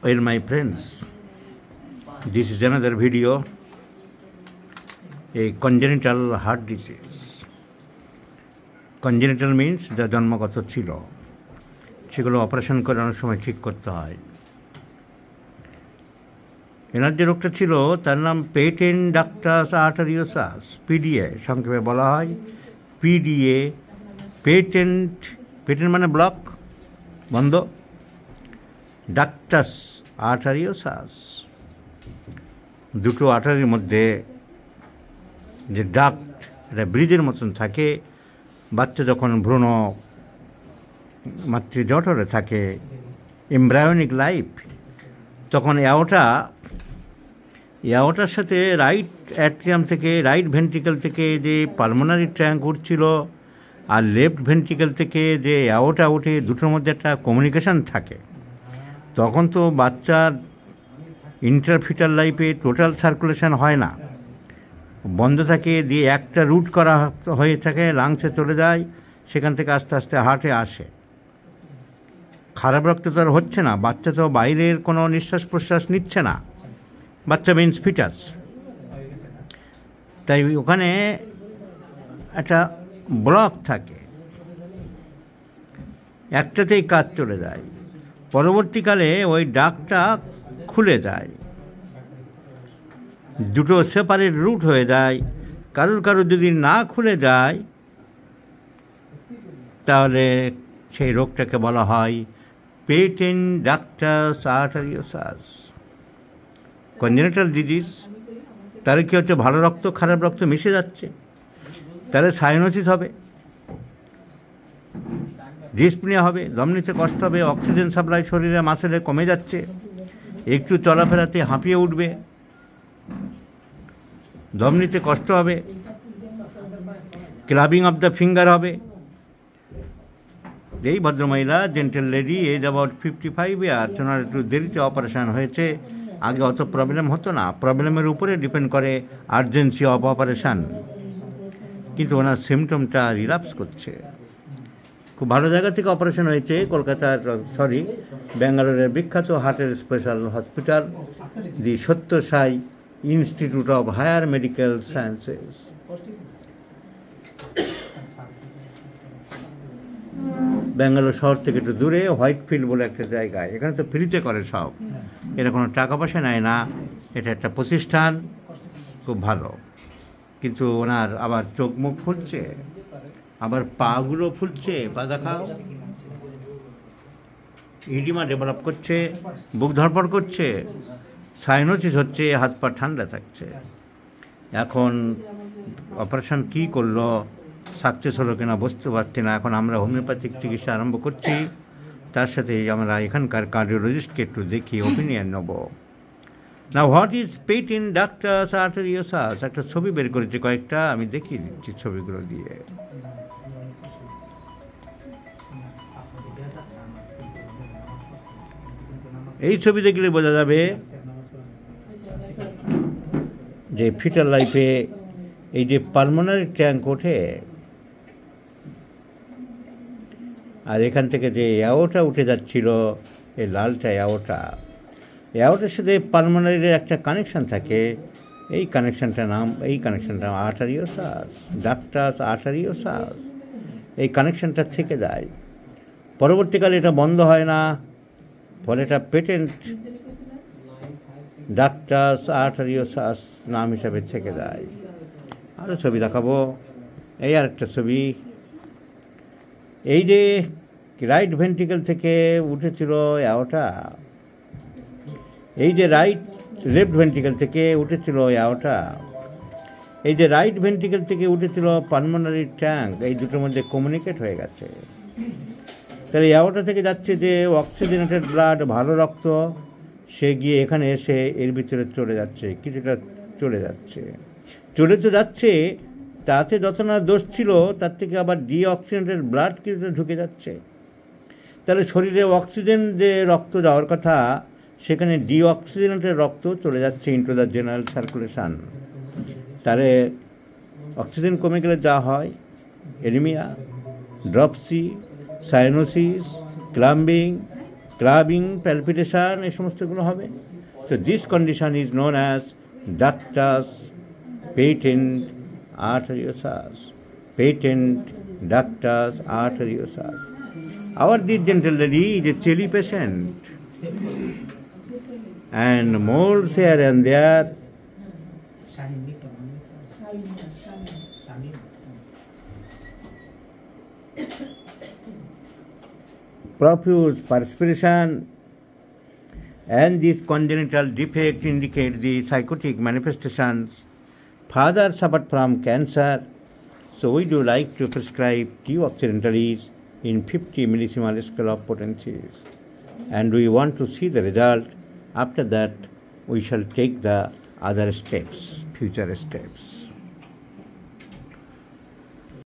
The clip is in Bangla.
Well, my friends, this is another video, a congenital heart disease. Congenital means the জন্মগত ছিল, সেগুলো অপারেশন করানোর সময় ঠিক করতে হয়। এনার যে রোগটা ছিল তার নাম পেটেন্ট ডাক্টাস আর্টারিওসাস, পিডিএ সংক্ষেপে বলা হয়। পিডিএ, পেটেন্ট মানে ব্লক, বন্ধ, ডাক্টাস আর্টারিওসাস, দুটো আর্টারির মধ্যে যে ডাক্ট, এটা ব্রিজের মতন থাকে। বাচ্চা যখন ভ্রূণ মাতৃজঠরে থাকে, এমব্রায়োনিক লাইফ, তখন এওটার সাথে রাইট অ্যাট্রিয়াম থেকে, রাইট ভেন্ট্রিকেল থেকে যে পালমোনারি ট্র্যাঙ্ক উঠছিল আর লেফট ভেন্ট্রিকেল থেকে যে এওটা উঠে, দুটোর মধ্যে একটা কমিউনিকেশান থাকে। তখন তো বাচ্চার ইন্টারফিটাল লাইফে টোটাল সার্কুলেশন হয় না, বন্ধ থাকে, দিয়ে একটা রুট করা হয়ে থাকে, লাংসে চলে যায়, সেখান থেকে আস্তে আস্তে হার্টে আসে। খারাপ রক্ত তো আর হচ্ছে না, বাচ্চা তো বাইরের কোনো নিঃশ্বাস প্রশ্বাস নিচ্ছে না, বাচ্চা মিন্স ফিটাস। তাই ওখানে একটা ব্লক থাকে, একটাতেই কাজ চলে যায়। পরবর্তীকালে ওই ডাকটা খুলে যায়, দুটো সেপারেট রুট হয়ে যায়। কারোর যদি না খুলে যায় তাহলে সেই রোগটাকে বলা হয় পেটেন্ট ডাক্টাস আর্টারিওসাস, কনজেনিটাল ডিজিজ। তাহলে কী হচ্ছে, ভালো রক্ত খারাপ রক্ত মিশে যাচ্ছে, তাহলে সাইনোসিস হবে, ডিসপ্নিয়া হবে, দম নিতে কষ্ট হবে, অক্সিজেন সাপ্লাই শরীরে মাসেলে কমে যাচ্ছে, একটু চলাফেরাতে হাঁপিয়ে উঠবে, দম নিতে কষ্ট হবে, ক্লাবিং অফ দ্য ফিঙ্গার হবে। এই ভদ্রমহিলা, gentle lady, age about 55 years, ওনার একটু দেরিতে অপারেশান হয়েছে। আগে অত প্রবলেম হতো না, প্রবলেমের উপরে ডিপেন্ড করে আর্জেন্সি অফ অপারেশান, কিন্তু ওনার সিমটমটা রিল্যাপস করছে। খুব ভালো জায়গা থেকে অপারেশন হয়েছে, ব্যাঙ্গালোরের বিখ্যাত হার্টের special hospital, the Satya Sai institute of higher medical sciences. Bangalore শহর থেকে একটু দূরে হোয়াইটফিল্ড বলে একটা জায়গায়, এখানে তো ফ্রিতে করে সব, এরা কোনো টাকা পয়সা নেয় না, এটা একটা প্রতিষ্ঠান, খুব ভালো। কিন্তু ওনার আবার চোখ মুখ ফুলছে, আবার পাগুলো ফুলছে, পা দেখাও, ইডিমা ডেভেলপ করছে, বুক ধড়ফড় করছে, সাইনোসিস হচ্ছে, হাত পা ঠান্ডা থাকছে। এখন অপারেশন কি করলো, সাকসেস হলো কিনা বুঝতে পারছি না। এখন আমরা হোমিওপ্যাথিক চিকিৎসা আরম্ভ করছি, তার সাথে আমরা এখানকার কার্ডিওলজিস্টকে একটু দেখি, ওপিনিয়ন নেব। না, হোয়াট ইজ পেটেন্ট ডাক্টাস আর্টারিওসাস, একটা ছবি বের করেছে কয়েকটা, আমি দেখিয়ে দিচ্ছি ছবিগুলো দিয়ে। এই ছবি দেখলে বোঝা যাবে যে ফিটাল লাইফে এই যে পালমোনারি ট্যাঙ্ক ওঠে, আর এখান থেকে যে অ্যাওটা উঠে যাচ্ছিল, এই লালটা অ্যাওটার সাথে পালমোনারির একটা কানেকশান থাকে, এই কানেকশানটা আর্টারিওসাস, ডাক্টাস আর্টারিওসাস, এই কানেকশানটা থেকে যায়। পরবর্তীকালে এটা বন্ধ হয় না, ফলে এটা পেটেন্ট ডাক্টাস আর্টারিওসাস নাম হিসাবে থেকে যায়। আরও ছবি দেখাবো, এই আরেকটা ছবি। এই যে রাইট ভেন্ট্রিকেল থেকে উঠেছিল অ্যাওটা, এই যে লেফট ভেন্ট্রিকেল থেকে উঠেছিল অ্যাওটা, এই যে রাইট ভেন্ট্রিকেল থেকে উঠেছিল পালমোনারি ট্যাঙ্ক, এই দুটোর মধ্যে কমিউনিকেট হয়ে গেছে। তাহলে অ্যাওটা থেকে যাচ্ছে যে অক্সিজেনেটেড ব্লাড, ভালো রক্ত, সে গিয়ে এখানে এসে এর ভিতরে চলে যাচ্ছে, কিছুটা চলে তো যাচ্ছে, তাতে যত না দোষ ছিল তার থেকে আবার ডিঅক্সিজেনেটেড ব্লাড কিছুটা ঢুকে যাচ্ছে। তাহলে শরীরে অক্সিজেন যে রক্ত যাওয়ার কথা, সেখানে ডিঅক্সিজেনেটেড রক্ত চলে যাচ্ছে ইনটু দ্য জেনারেল সার্কুলেশন। তাহলে অক্সিজেন কমে গেলে যা হয়, anaemia, dropsy, cyanosis, clubbing palpitation এই সমস্তগুলো হবে। So this condition is known as ductus patent arteriosus, patent ductus arteriosus. Our this gentle lady is a chilly patient, and moles here and there. Profuse perspiration, and these congenital defects indicate the psychotic manifestations. Father suffered from cancer, so we do like to prescribe deoxyribonucleic in 50 millisievert scale of potencies, and we want to see the result. After that, we shall take the other steps, future steps.